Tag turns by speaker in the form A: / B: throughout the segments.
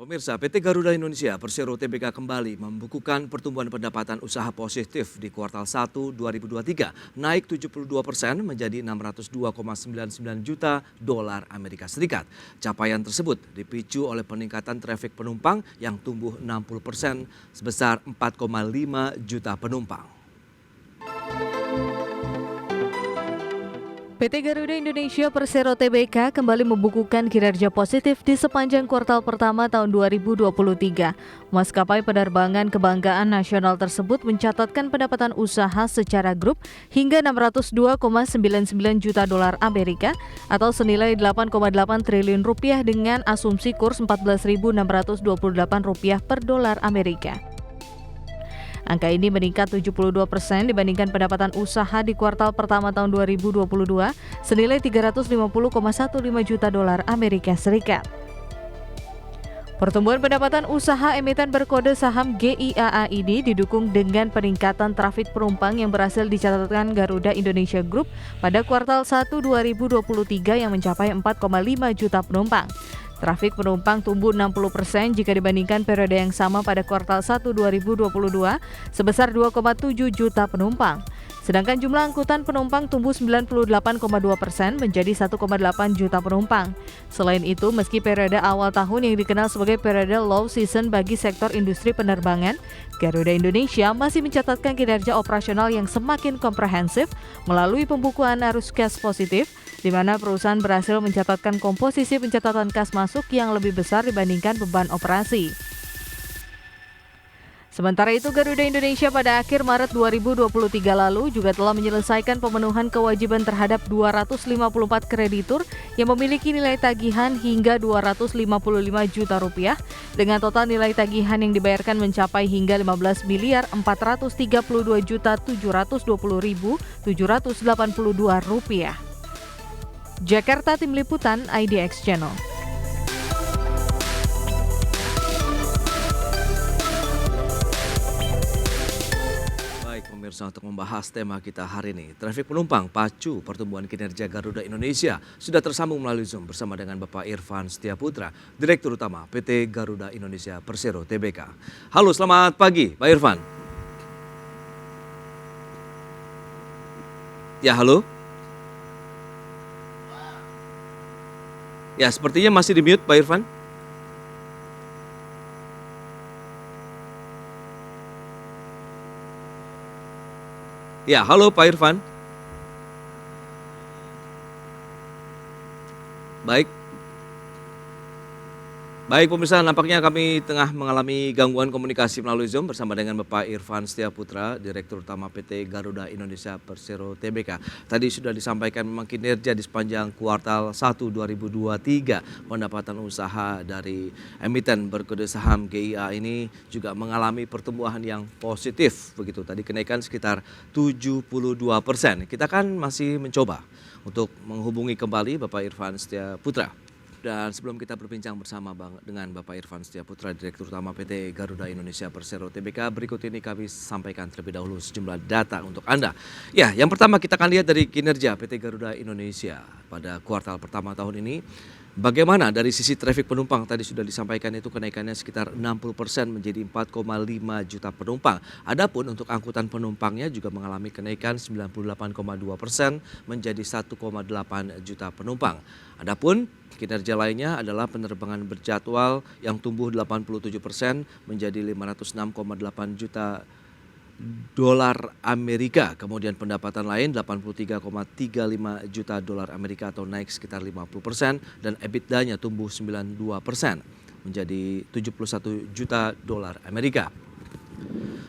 A: Pemirsa, PT Garuda Indonesia Persero Tbk kembali membukukan pertumbuhan pendapatan usaha positif di kuartal 1 2023, naik 72% menjadi 602,99 juta dolar Amerika Serikat. Capaian tersebut dipicu oleh peningkatan trafik penumpang yang tumbuh 60% sebesar 4,5 juta penumpang.
B: PT Garuda Indonesia Persero Tbk kembali membukukan kinerja positif di sepanjang kuartal pertama tahun 2023. Maskapai penerbangan kebanggaan nasional tersebut mencatatkan pendapatan usaha secara grup hingga 602,99 juta dolar Amerika atau senilai 8,8 triliun rupiah dengan asumsi kurs 14.628 rupiah per dolar Amerika. Angka ini meningkat 72% dibandingkan pendapatan usaha di kuartal pertama tahun 2022 senilai 350,15 juta dolar Amerika Serikat. Pertumbuhan pendapatan usaha emiten berkode saham GIAA ini didukung dengan peningkatan trafik penumpang yang berhasil dicatatkan Garuda Indonesia Group pada kuartal 1 2023 yang mencapai 4,5 juta penumpang. Trafik penumpang tumbuh 60% jika dibandingkan periode yang sama pada kuartal 1 2022 sebesar 2,7 juta penumpang. Sedangkan jumlah angkutan penumpang tumbuh 98,2% menjadi 1,8 juta penumpang. Selain itu, meski periode awal tahun yang dikenal sebagai periode low season bagi sektor industri penerbangan, Garuda Indonesia masih mencatatkan kinerja operasional yang semakin komprehensif melalui pembukuan arus kas positif, di mana perusahaan berhasil mencatatkan komposisi pencatatan kas masuk yang lebih besar dibandingkan beban operasi. Sementara itu, Garuda Indonesia pada akhir Maret 2023 lalu juga telah menyelesaikan pemenuhan kewajiban terhadap 254 kreditur yang memiliki nilai tagihan hingga 255 juta rupiah dengan total nilai tagihan yang dibayarkan mencapai hingga 15.432.720.782 rupiah. Jakarta, Tim Liputan IDX Channel.
A: Pemirsa, untuk membahas tema kita hari ini, trafik penumpang pacu pertumbuhan kinerja Garuda Indonesia, sudah tersambung melalui Zoom bersama dengan Bapak Irfan Setiaputra, Direktur Utama PT Garuda Indonesia Persero Tbk. Halo, selamat pagi Pak Irfan. Ya, halo. Ya, sepertinya masih di mute Pak Irfan. Ya, halo Pak Irfan. Baik. Baik pemirsa, nampaknya kami tengah mengalami gangguan komunikasi melalui Zoom bersama dengan Bapak Irfan Setiaputra, Direktur Utama PT Garuda Indonesia Persero Tbk. Tadi sudah disampaikan memang kinerja di sepanjang kuartal 1 2023, pendapatan usaha dari emiten berkode saham GIA ini juga mengalami pertumbuhan yang positif. Begitu, tadi kenaikan sekitar 72%. Kita kan masih mencoba untuk menghubungi kembali Bapak Irfan Setiaputra. Dan sebelum kita berbincang bersama dengan Bapak Irfan Setiaputra, Direktur Utama PT Garuda Indonesia Persero Tbk, berikut ini kami sampaikan terlebih dahulu sejumlah data untuk Anda. Ya, yang pertama kita akan lihat dari kinerja PT Garuda Indonesia pada kuartal pertama tahun ini. Bagaimana dari sisi trafik penumpang, tadi sudah disampaikan itu kenaikannya sekitar 60% menjadi 4,5 juta penumpang. Adapun untuk angkutan penumpangnya juga mengalami kenaikan 98,2% menjadi 1,8 juta penumpang. Adapun kinerja lainnya adalah penerbangan berjadwal yang tumbuh 87% menjadi 506,8 juta dolar Amerika, kemudian pendapatan lain 83,35 juta dolar Amerika atau naik sekitar 50%, dan EBITDA-nya tumbuh 92% menjadi 71 juta dolar Amerika.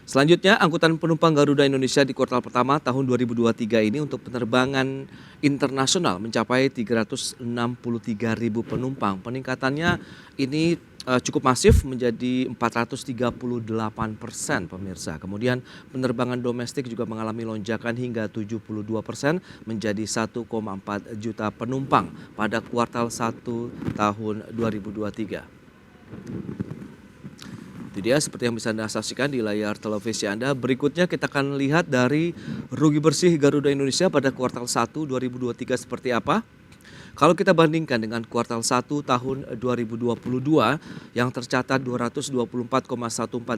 A: Selanjutnya, angkutan penumpang Garuda Indonesia di kuartal pertama tahun 2023 ini untuk penerbangan internasional mencapai 363.000 penumpang. Peningkatannya ini cukup masif menjadi 438% pemirsa. Kemudian penerbangan domestik juga mengalami lonjakan hingga 72% menjadi 1,4 juta penumpang pada kuartal 1 tahun 2023. Itu dia seperti yang bisa Anda saksikan di layar televisi Anda. Berikutnya kita akan lihat dari rugi bersih Garuda Indonesia pada kuartal 1 2023 seperti apa. Kalau kita bandingkan dengan kuartal 1 tahun 2022 yang tercatat 224,14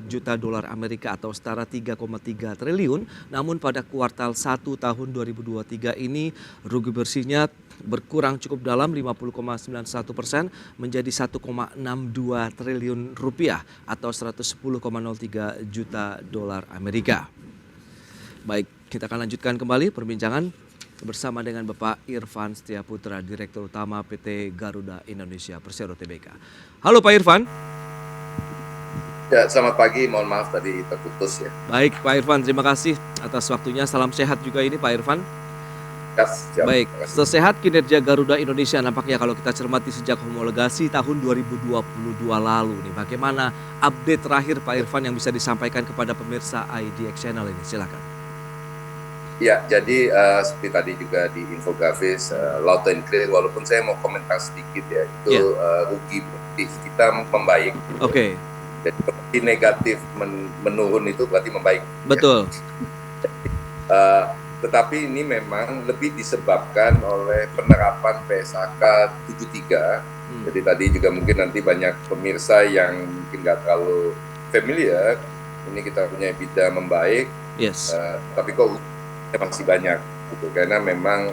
A: juta dolar Amerika atau setara 3,3 triliun, namun pada kuartal 1 tahun 2023 ini rugi bersihnya berkurang cukup dalam 50,91% menjadi 1,62 triliun rupiah atau 110,03 juta dolar Amerika. Baik, kita akan lanjutkan kembali perbincangan bersama dengan Bapak Irfan Setia Putra, Direktur Utama PT Garuda Indonesia Persero Tbk. Halo Pak Irfan.
C: Ya, selamat pagi. Mohon maaf tadi terputus ya.
A: Baik Pak Irfan, terima kasih atas waktunya. Salam sehat juga ini Pak Irfan.
C: Siap.
A: Baik, sesehat kinerja Garuda Indonesia nampaknya kalau kita cermati sejak homologasi tahun 2022 lalu nih. Bagaimana update terakhir Pak Irfan yang bisa disampaikan kepada pemirsa IDX Channel ini? Silakan.
C: Ya, jadi seperti tadi juga di infografis loud and clear, walaupun saya mau komentar sedikit ya, itu rugi bersih kita membaik.
A: Oke.
C: Jadi seperti negatif menurun itu berarti membaik.
A: Betul.
C: Ya. Tetapi ini memang lebih disebabkan oleh penerapan PSAK 73. Jadi tadi juga mungkin nanti banyak pemirsa yang mungkin nggak terlalu familiar. Ini kita punya EBITDA membaik.
A: Yes.
C: Tapi kok masih banyak gitu, karena memang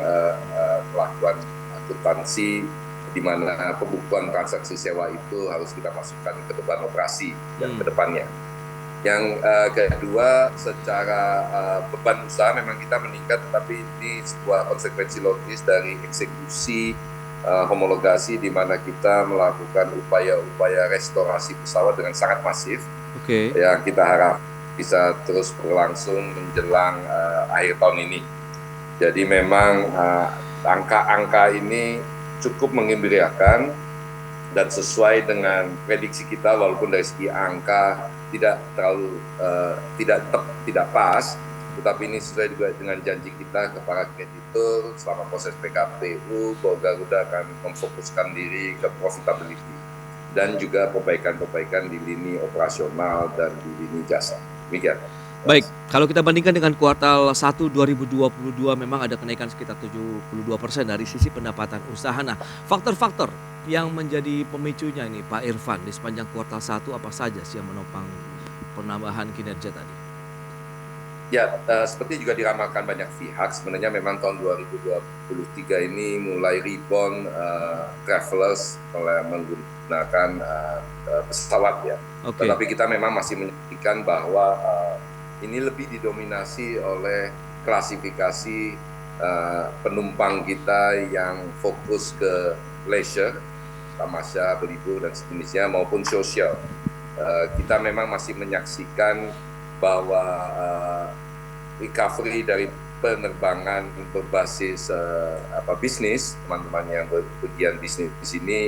C: pelakuan akuntansi di mana pembukuan transaksi sewa itu harus kita masukkan ke beban operasi dan ke depannya. Yang kedua, secara beban usaha memang kita meningkat, tetapi ini sebuah konsekuensi logis dari eksekusi homologasi di mana kita melakukan upaya-upaya restorasi pesawat dengan sangat masif. Yang kita harap bisa terus berlangsung menjelang akhir tahun ini. Jadi memang angka-angka ini cukup menggembirakan dan sesuai dengan prediksi kita, walaupun dari segi angka tidak terlalu tidak pas, tetapi ini sesuai juga dengan janji kita kepada kreditur selama proses PKPU bahwa Garuda akan memfokuskan diri ke profitability dan juga perbaikan-perbaikan di lini operasional dan di lini jasa. Demikian.
A: Baik, kalau kita bandingkan dengan kuartal 1 2022 memang ada kenaikan sekitar 72% dari sisi pendapatan usaha. Nah, faktor-faktor yang menjadi pemicunya ini Pak Irfan di sepanjang kuartal 1 apa saja sih yang menopang penambahan kinerja tadi?
C: Ya, seperti juga diramalkan banyak pihak, sebenarnya memang tahun 2023 ini mulai rebound travelers oleh menggunakan pesawat ya. Tetapi kita memang masih menyaksikan bahwa ini lebih didominasi oleh klasifikasi penumpang kita yang fokus ke leisure, tamasya, berlibur dan sejenisnya maupun sosial. Kita memang masih menyaksikan bahwa recovery dari penerbangan berbasis bisnis, teman-teman yang berpergian bisnis di sini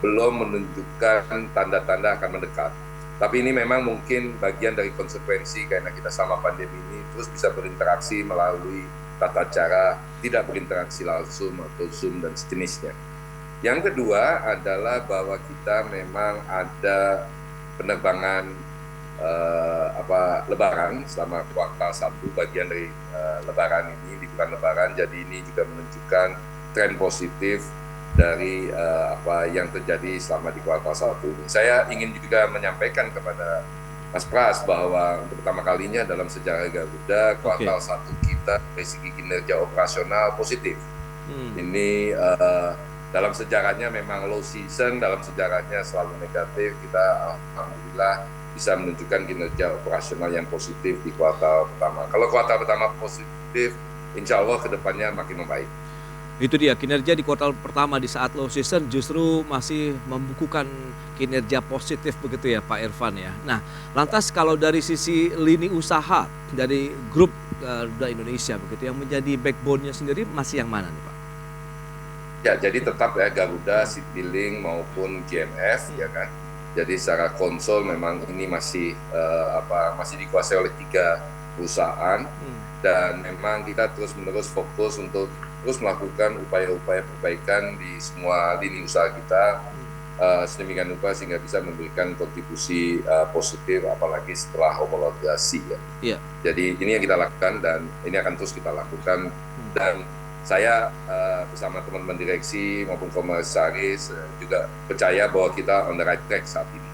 C: belum menunjukkan tanda-tanda akan mendekat. Tapi ini memang mungkin bagian dari konsekuensi karena kita sama pandemi ini terus bisa berinteraksi melalui tata cara tidak berinteraksi langsung atau Zoom dan sejenisnya. Yang kedua adalah bahwa kita memang ada penerbangan Lebaran selama kuartal 1, bagian dari Lebaran ini, di bulan Lebaran. Jadi ini juga menunjukkan tren positif dari apa yang terjadi selama di kuartal 1 ini. Saya ingin juga menyampaikan kepada Mas Pras bahwa untuk pertama kalinya dalam sejarah Garuda kuartal 1 kita dari segi kinerja operasional positif. Ini dalam sejarahnya memang low season, dalam sejarahnya selalu negatif. Kita alhamdulillah bisa menunjukkan kinerja operasional yang positif di kuartal pertama. Kalau kuartal pertama positif, insya Allah kedepannya makin membaik.
A: Itu dia, kinerja di kuartal pertama di saat low season justru masih membukukan kinerja positif begitu ya Pak Irfan ya. Nah, lantas kalau dari sisi lini usaha dari grup Garuda Indonesia begitu yang menjadi backbone-nya sendiri masih yang mana nih Pak?
C: Ya, jadi tetap ya Garuda, Citylink maupun GMF ya kan. Jadi secara konsol memang ini masih masih dikuasai oleh 3 perusahaan dan memang kita terus-menerus fokus untuk terus melakukan upaya-upaya perbaikan di semua lini usaha kita sedemikian rupa sehingga bisa memberikan kontribusi positif apalagi setelah homologasi ya. Jadi ini yang kita lakukan dan ini akan terus kita lakukan dan saya bersama teman-teman direksi maupun komisaris juga percaya bahwa kita on the right track saat ini.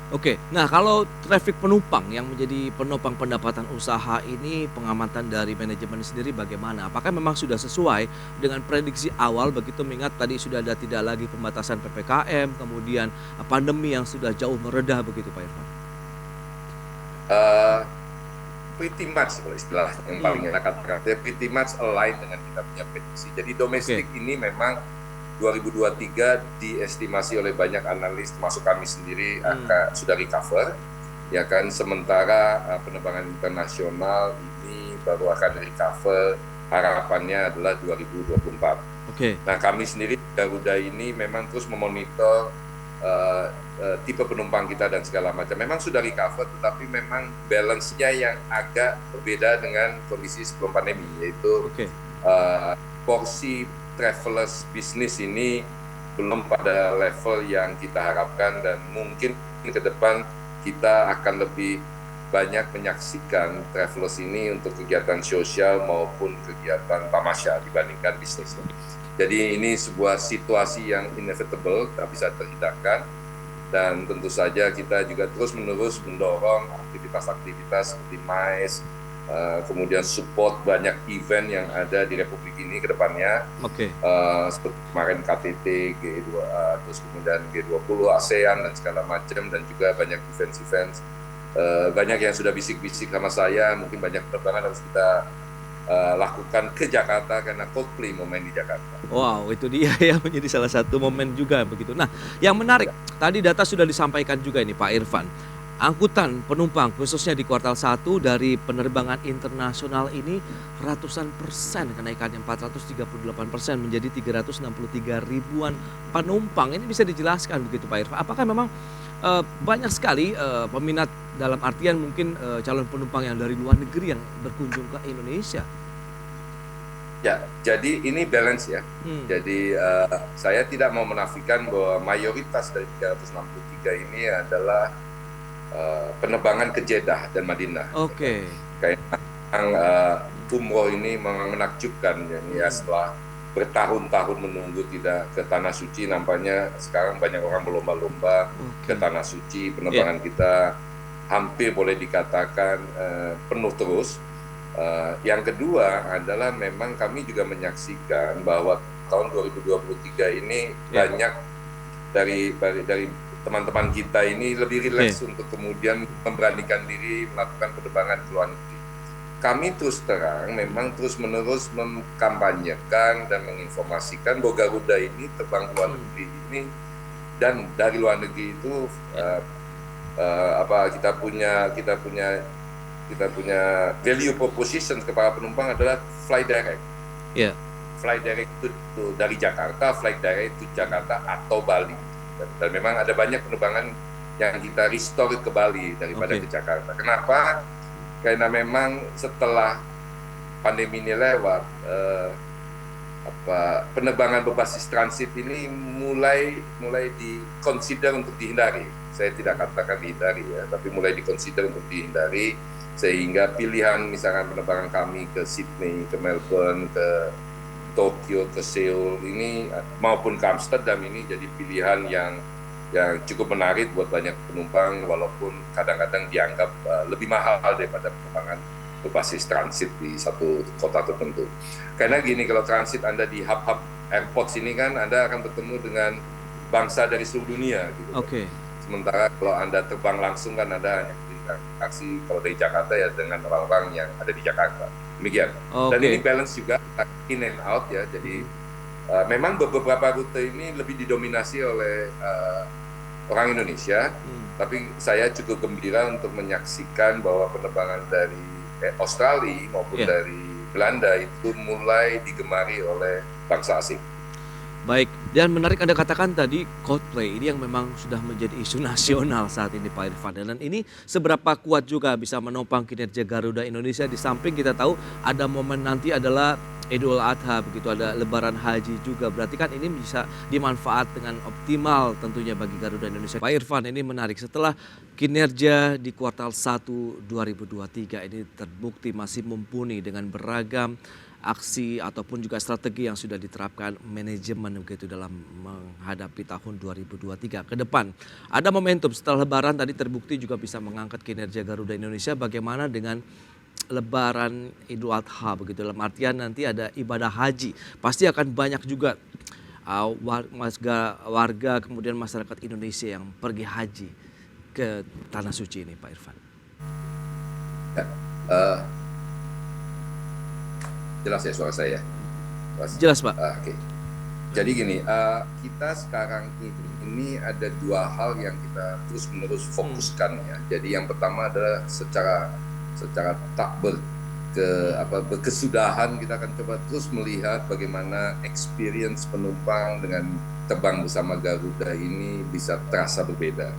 A: Oke, nah kalau traffic penumpang yang menjadi penopang pendapatan usaha ini, pengamatan dari manajemen sendiri bagaimana? Apakah memang sudah sesuai dengan prediksi awal begitu, mengingat tadi sudah ada tidak lagi pembatasan PPKM, kemudian pandemi yang sudah jauh mereda begitu Pak Irfan?
C: Pretty much kalau istilah yang paling enak katakan, pretty much align dengan kita punya prediksi. Jadi domestik ini memang 2023 diestimasi oleh banyak analis termasuk kami sendiri akan sudah recover, ya kan. Sementara penerbangan internasional ini baru akan recover, harapannya adalah 2024. Nah kami sendiri Garuda ini memang terus memonitor tipe penumpang kita dan segala macam. Memang sudah recover, tetapi memang balance-nya yang agak berbeda dengan kondisi sebelum pandemi, yaitu porsi travelers bisnis ini belum pada level yang kita harapkan, dan mungkin ke depan kita akan lebih banyak menyaksikan travelers ini untuk kegiatan sosial maupun kegiatan tamasya dibandingkan bisnis. Jadi ini sebuah situasi yang inevitable, tak bisa terhindarkan, dan tentu saja kita juga terus-menerus mendorong aktivitas-aktivitas seperti MICE, kemudian support banyak event yang ada di Republik ini ke depannya, seperti kemarin KTT, G2, terus kemudian G20, ASEAN dan segala macam, dan juga banyak event-event. Banyak yang sudah bisik-bisik sama saya, mungkin banyak penerbangan harus kita lakukan ke Jakarta karena Coldplay mau main di Jakarta.
A: Wow, itu dia yang menjadi salah satu momen juga begitu. Nah, yang menarik, tadi data sudah disampaikan juga ini Pak Irfan. Angkutan penumpang khususnya di kuartal 1 dari penerbangan internasional ini ratusan persen kenaikannya, 438% menjadi 363 ribuan penumpang. Ini bisa dijelaskan begitu Pak Irfan. Apakah memang banyak sekali peminat, dalam artian mungkin calon penumpang yang dari luar negeri yang berkunjung ke Indonesia?
C: Ya, jadi ini balance ya. Jadi saya tidak mau menafikan bahwa mayoritas dari 363 ini adalah penerbangan ke Jeddah dan Madinah. Kayak umroh ini memang menakjubkan ya, setelah bertahun-tahun menunggu tidak ke Tanah Suci, nampaknya sekarang banyak orang berlomba-lomba ke Tanah Suci. Penerbangan kita hampir boleh dikatakan penuh terus. Yang kedua adalah memang kami juga menyaksikan bahwa tahun 2023 ini banyak dari teman-teman kita ini lebih rileks untuk kemudian memberanikan diri melakukan penerbangan ke luar negeri. Kami terus terang memang terus-menerus mengkampanyekan dan menginformasikan bahwa Garuda ini terbang ke luar negeri ini, dan dari luar negeri itu kita punya value proposition kepada penumpang adalah fly direct. Fly direct itu dari Jakarta, fly direct itu Jakarta atau Bali. Dan memang ada banyak penerbangan yang kita restore ke Bali daripada ke Jakarta. Kenapa? Karena memang setelah pandemi ini lewat, penerbangan berbasis transit ini mulai di-consider untuk dihindari. Saya tidak katakan dihindari ya, tapi mulai di-consider untuk dihindari, sehingga pilihan misalkan penerbangan kami ke Sydney, ke Melbourne, ke Tokyo, ke Seoul ini maupun ke Amsterdam ini jadi pilihan yang cukup menarik buat banyak penumpang, walaupun kadang-kadang dianggap lebih mahal daripada penerbangan berbasis transit di satu kota tertentu. Karena gini, kalau transit Anda di hub-hub airport sini kan Anda akan bertemu dengan bangsa dari seluruh dunia gitu. Sementara kalau Anda terbang langsung kan Anda hanya berinteraksi kalau dari Jakarta ya dengan orang-orang yang ada di Jakarta. Demikian. Dan ini balance juga in and out ya. Jadi memang beberapa rute ini lebih didominasi oleh orang Indonesia, tapi saya cukup gembira untuk menyaksikan bahwa penerbangan dari Australia maupun dari Belanda itu mulai digemari oleh bangsa asing.
A: Baik, dan menarik Anda katakan tadi Coldplay ini yang memang sudah menjadi isu nasional saat ini Pak Irfan. Dan ini seberapa kuat juga bisa menopang kinerja Garuda Indonesia, di samping kita tahu ada momen nanti adalah Idul Adha, begitu ada Lebaran Haji juga. Berarti kan ini bisa dimanfaat dengan optimal tentunya bagi Garuda Indonesia. Pak Irfan, ini menarik setelah kinerja di kuartal 1 2023 ini terbukti masih mumpuni dengan beragam aksi ataupun juga strategi yang sudah diterapkan manajemen begitu dalam menghadapi tahun 2023 ke depan. Ada momentum setelah Lebaran tadi terbukti juga bisa mengangkat kinerja Garuda Indonesia. Bagaimana dengan Lebaran Idul Adha begitu, dalam artian nanti ada ibadah haji, pasti akan banyak juga warga kemudian masyarakat Indonesia yang pergi haji ke tanah suci ini, Pak Irfan.
C: Ya, jelas ya suara saya.
A: Jelas, Pak.
C: Oke. Jadi gini, kita sekarang ini ada dua hal yang kita terus-menerus fokuskan ya. Jadi yang pertama adalah secara berkesudahan kita akan coba terus melihat bagaimana experience penumpang dengan terbang bersama Garuda ini bisa terasa berbeda.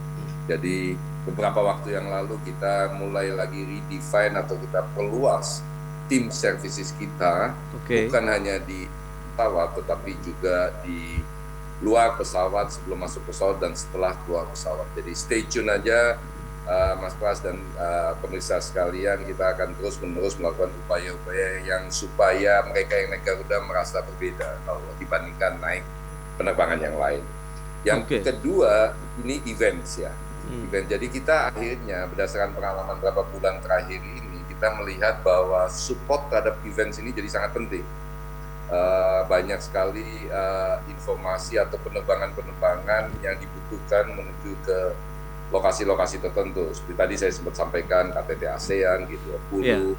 C: Jadi beberapa waktu yang lalu kita mulai lagi redefine atau kita perluas tim services kita, bukan hanya di pesawat tetapi juga di luar pesawat, sebelum masuk pesawat dan setelah keluar pesawat. Jadi stay tune aja Mas Pras dan pemirsa sekalian, kita akan terus-menerus melakukan upaya-upaya yang supaya mereka yang naik Garuda merasa berbeda kalau dibandingkan naik penerbangan yang lain. Yang kedua, ini events ya. Event. Jadi kita akhirnya berdasarkan pengalaman beberapa bulan terakhir ini, kita melihat bahwa support terhadap events ini jadi sangat penting. Banyak sekali informasi atau penerbangan-penerbangan yang dibutuhkan menuju ke lokasi-lokasi tertentu. Seperti tadi saya sempat sampaikan KTT ASEAN G20,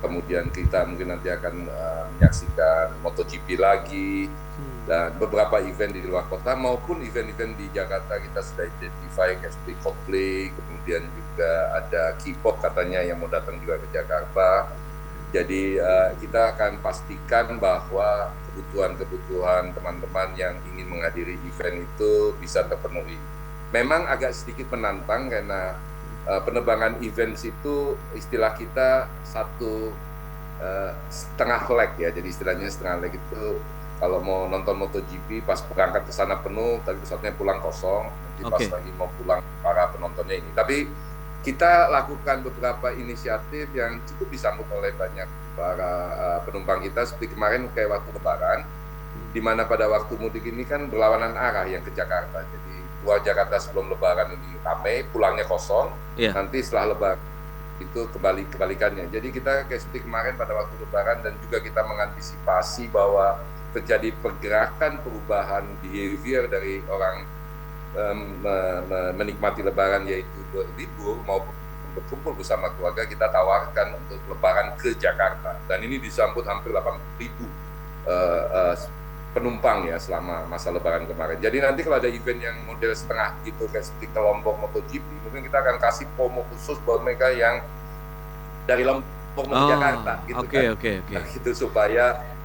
C: kemudian kita mungkin nanti akan menyaksikan MotoGP lagi, dan beberapa event di luar kota maupun event-event di Jakarta kita sudah identify seperti Coldplay, kemudian juga ada K-pop katanya yang mau datang juga ke Jakarta. Jadi kita akan pastikan bahwa kebutuhan-kebutuhan teman-teman yang ingin menghadiri event itu bisa terpenuhi. Memang agak sedikit menantang karena penerbangan events itu istilah kita setengah leg ya. Jadi istilahnya setengah leg itu kalau mau nonton MotoGP pas berangkat ke sana penuh, tapi pesawatnya pulang kosong. Nanti pas lagi mau pulang para penontonnya ini. Tapi kita lakukan beberapa inisiatif yang cukup disambut oleh banyak para penumpang kita. Seperti kemarin kayak waktu Lebaran, di mana pada waktu mudik ini kan berlawanan arah yang ke Jakarta. Jadi keluar Jakarta sebelum Lebaran ini ramai, pulangnya kosong. Nanti setelah Lebaran itu kebalikannya. Jadi kita kayak seperti kemarin pada waktu Lebaran, dan juga kita mengantisipasi bahwa terjadi pergerakan perubahan behavior dari orang menikmati Lebaran, yaitu berlibur maupun berkumpul bersama keluarga. Kita tawarkan untuk Lebaran ke Jakarta, dan ini disambut hampir 8.000 penumpang ya selama masa Lebaran kemarin. Jadi nanti kalau ada event yang model setengah gitu kayak seperti kelompok MotoGP, mungkin kita akan kasih promo khusus buat mereka yang dari Lombok menuju Jakarta gitu kan. Gitu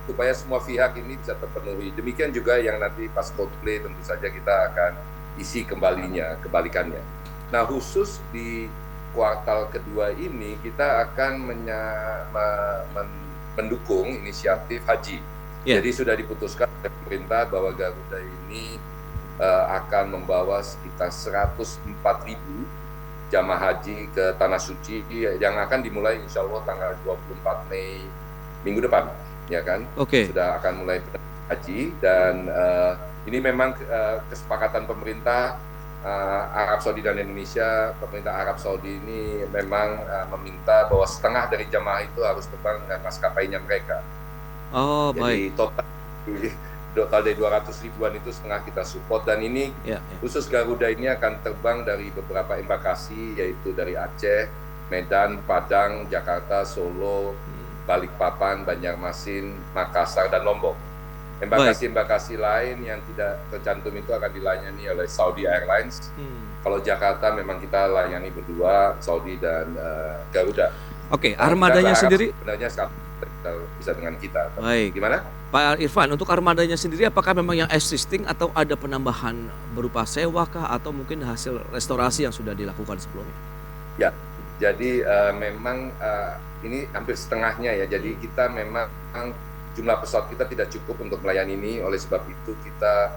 C: supaya semua pihak ini bisa terpenuhi. Demikian juga yang nanti pas Coldplay tentu saja kita akan isi kebalikannya. Nah, khusus di kuartal kedua ini kita akan mendukung inisiatif haji. Jadi sudah diputuskan oleh pemerintah bahwa Garuda ini akan membawa sekitar 104.000 jamaah haji ke Tanah Suci yang akan dimulai insya Allah tanggal 24 Mei minggu depan, ya kan? Sudah akan mulai haji, dan ini memang kesepakatan pemerintah Arab Saudi dan Indonesia. Pemerintah Arab Saudi ini memang meminta bahwa setengah dari jamaah itu harus terbang dengan maskapainya mereka. Jadi total dari 200 ribuan itu setengah kita support, dan ini khusus Garuda ini akan terbang dari beberapa embakasi, yaitu dari Aceh, Medan, Padang, Jakarta, Solo, Balikpapan, Banjarmasin, Makassar, dan Lombok. Embakasi-embakasi lain yang tidak tercantum itu akan dilayani oleh Saudi Airlines. Kalau Jakarta memang kita layani berdua, Saudi dan Garuda.
A: Armadanya sendiri
C: sebenarnya bisa dengan kita.
A: Baik.
C: Gimana?
A: Pak Irfan, untuk armadanya sendiri apakah memang yang existing atau ada penambahan berupa sewa kah, atau mungkin hasil restorasi yang sudah dilakukan sebelumnya?
C: Ya, jadi memang ini hampir setengahnya ya. Jadi kita memang jumlah pesawat kita tidak cukup untuk melayani ini, oleh sebab itu kita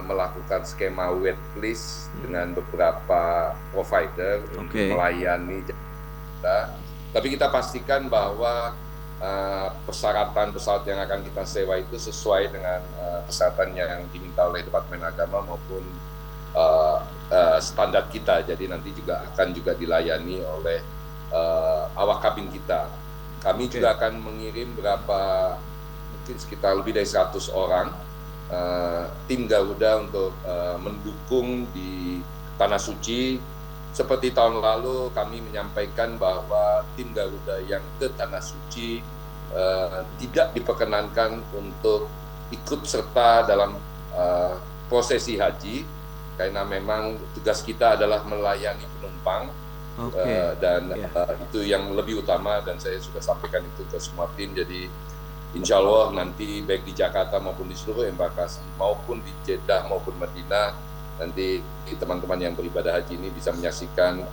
C: melakukan skema wait list dengan beberapa provider untuk melayani kita. Tapi kita pastikan bahwa persyaratan pesawat yang akan kita sewa itu sesuai dengan persyaratan yang diminta oleh Departemen Agama maupun standar kita. Jadi nanti juga akan dilayani oleh awak kabin kita. Kami juga akan mengirim mungkin sekitar lebih dari 100 orang tim Garuda untuk mendukung di Tanah Suci. Seperti tahun lalu kami menyampaikan bahwa tim Garuda yang ke Tanah Suci tidak diperkenankan untuk ikut serta dalam prosesi haji, karena memang tugas kita adalah melayani penumpang. Dan itu yang lebih utama, dan saya sudah sampaikan itu ke semua tim. Jadi insya Allah nanti baik di Jakarta maupun di seluruh embarkasi maupun di Jeddah maupun Madinah, nanti teman-teman yang beribadah haji ini bisa menyaksikan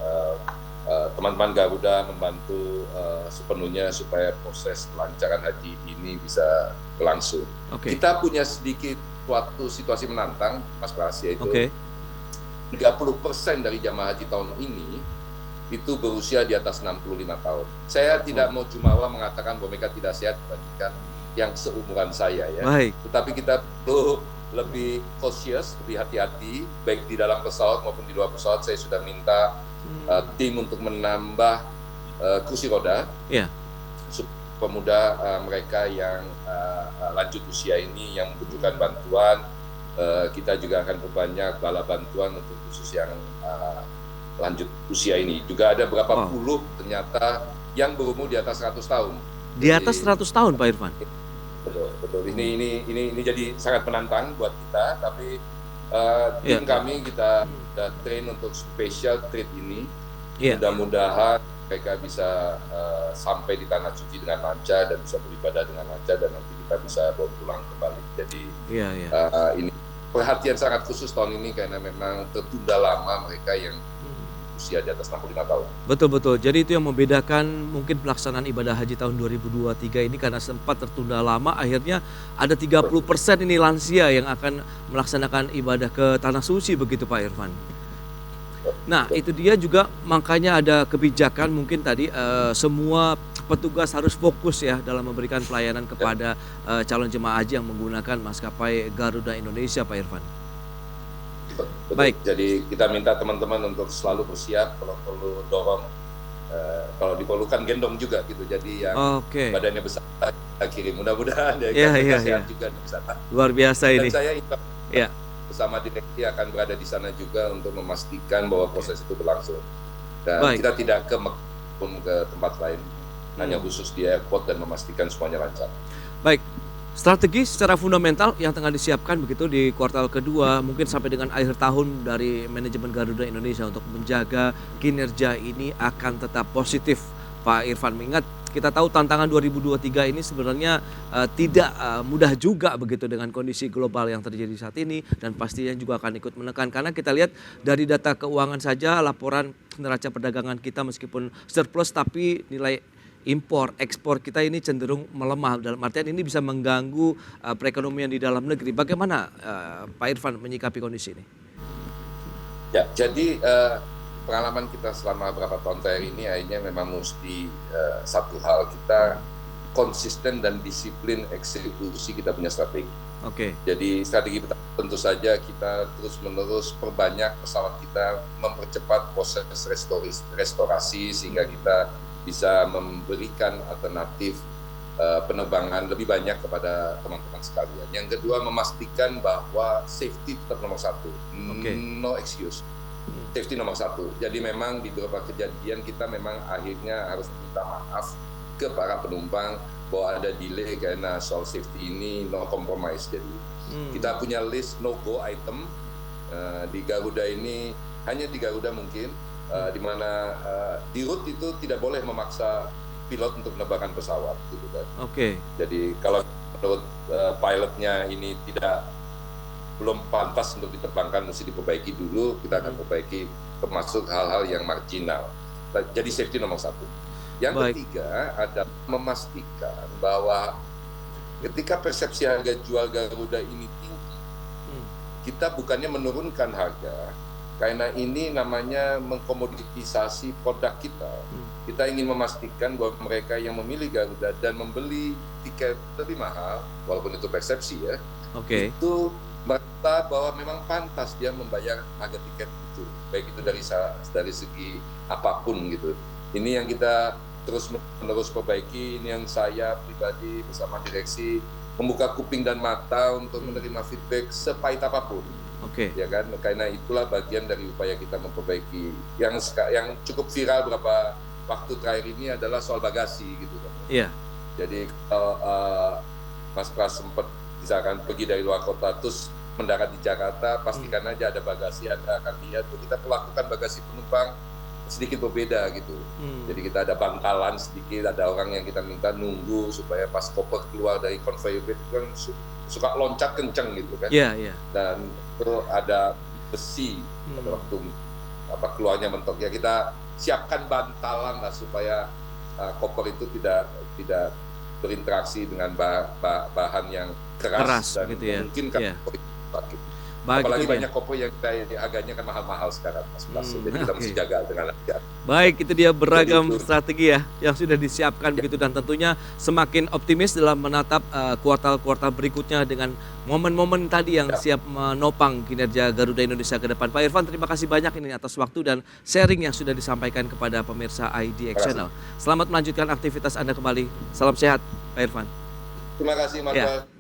C: teman-teman Garuda membantu sepenuhnya supaya proses pelancaran haji ini bisa berlangsung. Kita punya sedikit suatu situasi menantang, Mas Pras, yaitu 30% dari jamaah haji tahun ini itu berusia di atas 65 tahun. Saya tidak mau jumawa mengatakan bahwa mereka tidak sehat dibandingkan yang seumuran saya ya. Tetapi kita perlu lebih cautious, lebih hati-hati, baik di dalam pesawat maupun di luar pesawat. Saya sudah minta tim untuk menambah kursi roda, pemuda mereka yang lanjut usia ini yang membutuhkan bantuan. Kita juga akan perbanyak bala bantuan untuk khusus yang lanjut usia ini. Juga ada berapa puluh ternyata yang berumur di atas 100 tahun.
A: Di atas 100 tahun, Pak Irfan?
C: Betul. Ini jadi sangat menantang buat kita, tapi tim kami kita train untuk special treat ini. Mudah-mudahan mereka bisa sampai di Tanah Suci dengan lancar dan bisa beribadah dengan lancar, dan nanti kita bisa bawa pulang kembali. Jadi ini perhatian sangat khusus tahun ini karena memang tertunda lama mereka yang usia di atas 65 tahun.
A: Betul. Jadi itu yang membedakan mungkin pelaksanaan ibadah haji tahun 2023 ini, karena sempat tertunda lama, akhirnya ada 30% ini lansia yang akan melaksanakan ibadah ke Tanah Suci, begitu Pak Irfan. Nah, itu dia juga makanya ada kebijakan mungkin tadi semua petugas harus fokus ya dalam memberikan pelayanan kepada calon jemaah haji yang menggunakan maskapai Garuda Indonesia, Pak Irfan.
C: Betul. Baik. Jadi kita minta teman-teman untuk selalu bersiap, kalau perlu dorong, kalau diperlukan gendong juga gitu. Jadi yang badannya besar kita kirim. Mudah-mudahan sehat juga di sana.
A: Luar biasa ini.
C: Dan saya bersama direksi akan berada di sana juga untuk memastikan bahwa proses itu berlangsung. Dan kita tidak ke tempat lain, hanya khusus di airport dan memastikan semuanya lancar.
A: Baik. Strategi secara fundamental yang tengah disiapkan begitu di kuartal kedua mungkin sampai dengan akhir tahun dari manajemen Garuda Indonesia untuk menjaga kinerja ini akan tetap positif, Pak Irfan. Mengingat kita tahu tantangan 2023 ini sebenarnya tidak mudah juga begitu dengan kondisi global yang terjadi saat ini, dan pastinya juga akan ikut menekan, karena kita lihat dari data keuangan saja laporan neraca perdagangan kita meskipun surplus tapi nilai impor, ekspor kita ini cenderung melemah. Dalam artian ini bisa mengganggu perekonomian di dalam negeri. Bagaimana Pak Irfan menyikapi kondisi ini?
C: Ya, jadi pengalaman kita selama beberapa tahun terakhir ini akhirnya memang mesti satu hal, kita konsisten dan disiplin eksekusi kita punya strategi. Jadi strategi tentu saja kita terus-menerus perbanyak pesawat kita, mempercepat proses restorasi sehingga kita bisa memberikan alternatif penerbangan lebih banyak kepada teman-teman sekalian. Yang kedua, memastikan bahwa safety tetap nomor satu, no excuse. Safety nomor satu. Jadi memang di beberapa kejadian kita memang akhirnya harus minta maaf ke para penumpang bahwa ada delay karena soal safety ini no compromise. Jadi kita punya list no-go item di Garuda ini, hanya di Garuda mungkin, di mana di route itu tidak boleh memaksa pilot untuk menerbangkan pesawat, gitu kan. Jadi kalau menurut pilotnya ini belum pantas untuk diterbangkan, mesti diperbaiki dulu. Kita akan perbaiki termasuk hal-hal yang marginal. Jadi safety nomor satu. Yang ketiga adalah memastikan bahwa ketika persepsi harga jual Garuda ini tinggi, kita bukannya menurunkan harga, karena ini namanya mengkomoditisasi produk kita. kita ingin memastikan bahwa mereka yang memilih Garuda dan membeli tiket lebih mahal, walaupun itu persepsi ya,
A: Oke.
C: itu merasa bahwa memang pantas dia membayar harga tiket itu, baik itu dari segi apapun gitu. Ini yang kita terus menerus perbaiki, ini yang saya pribadi bersama direksi membuka kuping dan mata untuk menerima feedback sepahit apapun.
A: Oke.
C: Ya kan, karena itulah bagian dari upaya kita memperbaiki. Yang cukup viral beberapa waktu terakhir ini adalah soal bagasi gitu kan.
A: Iya.
C: Jadi kalau Mas Pras sempat misalkan pergi dari luar kota terus mendarat di Jakarta, pastikan aja ada bagasi, Anda akan lihat kita perlakukan bagasi penumpang sedikit berbeda gitu. Jadi kita ada bangkalan sedikit, ada orang yang kita minta nunggu supaya pas koper keluar dari conveyor belt itu kan suka loncat kenceng gitu kan.
A: Iya.
C: Dan itu ada besi pada waktu keluarnya mentok, ya kita siapkan bantalan lah supaya koper itu tidak berinteraksi dengan bahan yang keras dan
A: gitu ya.
C: mungkin koper itu sakit.
A: Baik,
C: Apalagi
A: itu dia.
C: banyak koper yang harganya kan mahal-mahal sekarang, Mas Pras. Jadi kita mesti jaga dengan hati-hati.
A: Baik, itu dia beragam
C: Jadi itu.
A: strategi ya yang sudah disiapkan begitu, dan tentunya semakin optimis dalam menatap kuartal-kuartal berikutnya dengan momen-momen tadi yang siap menopang kinerja Garuda Indonesia ke depan. Pak Irfan, terima kasih banyak ini atas waktu dan sharing yang sudah disampaikan kepada pemirsa IDX Channel. Selamat melanjutkan aktivitas Anda kembali. Salam sehat, Pak Irfan.
C: Terima kasih, Mas
A: Ya.
C: Pras.